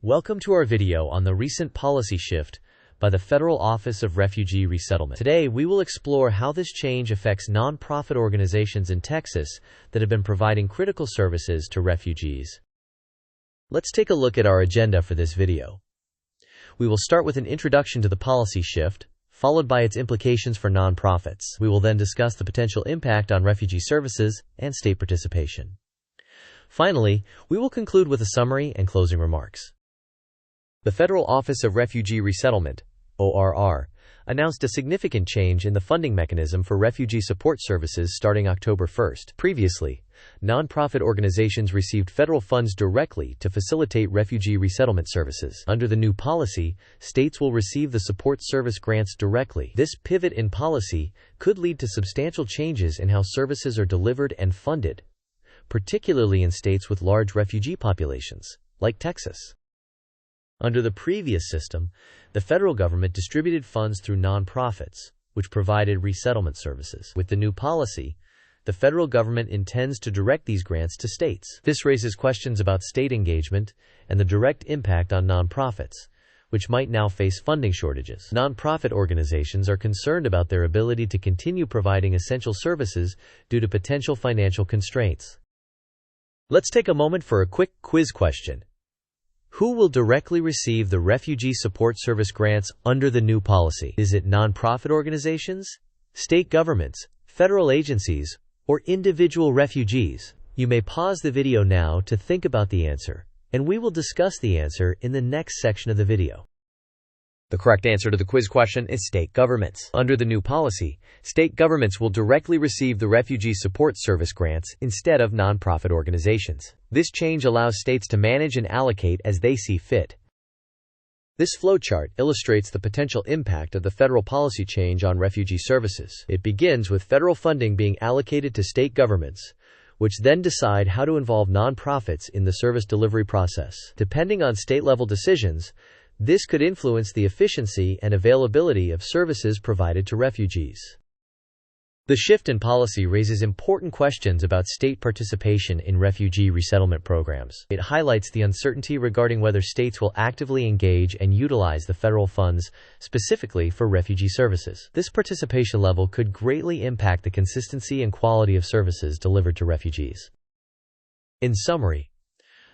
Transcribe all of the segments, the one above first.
Welcome to our video on the recent policy shift by the Federal Office of Refugee Resettlement. Today, we will explore how this change affects nonprofit organizations in Texas that have been providing critical services to refugees. Let's take a look at our agenda for this video. We will start with an introduction to the policy shift, followed by its implications for nonprofits. We will then discuss the potential impact on refugee services and state participation. Finally, we will conclude with a summary and closing remarks. The Federal Office of Refugee Resettlement, ORR, announced a significant change in the funding mechanism for refugee support services starting October 1st. Previously, nonprofit organizations received federal funds directly to facilitate refugee resettlement services. Under the new policy, states will receive the support service grants directly. This pivot in policy could lead to substantial changes in how services are delivered and funded, particularly in states with large refugee populations, like Texas. Under the previous system, the federal government distributed funds through nonprofits, which provided resettlement services. With the new policy, the federal government intends to direct these grants to states. This raises questions about state engagement and the direct impact on nonprofits, which might now face funding shortages. Nonprofit organizations are concerned about their ability to continue providing essential services due to potential financial constraints. Let's take a moment for a quick quiz question. Who will directly receive the Refugee Support Service grants under the new policy? Is it nonprofit organizations, state governments, federal agencies, or individual refugees? You may pause the video now to think about the answer, and we will discuss the answer in the next section of the video. The correct answer to the quiz question is state governments. Under the new policy, state governments will directly receive the Refugee Support Service grants instead of nonprofit organizations. This change allows states to manage and allocate as they see fit. This flowchart illustrates the potential impact of the federal policy change on refugee services. It begins with federal funding being allocated to state governments, which then decide how to involve nonprofits in the service delivery process. Depending on state-level decisions, this could influence the efficiency and availability of services provided to refugees. The shift in policy raises important questions about state participation in refugee resettlement programs. It highlights the uncertainty regarding whether states will actively engage and utilize the federal funds specifically for refugee services. This participation level could greatly impact the consistency and quality of services delivered to refugees. In summary,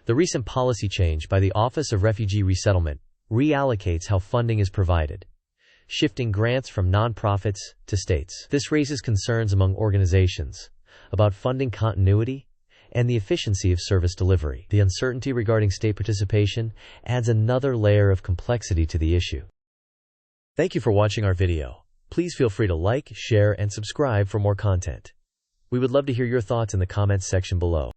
the recent policy change by the Office of Refugee Resettlement reallocates how funding is provided, shifting grants from nonprofits to states. This raises concerns among organizations about funding continuity and the efficiency of service delivery. The uncertainty regarding state participation adds another layer of complexity to the issue. Thank you for watching our video. Please feel free to like, share, and subscribe for more content. We would love to hear your thoughts in the comments section below.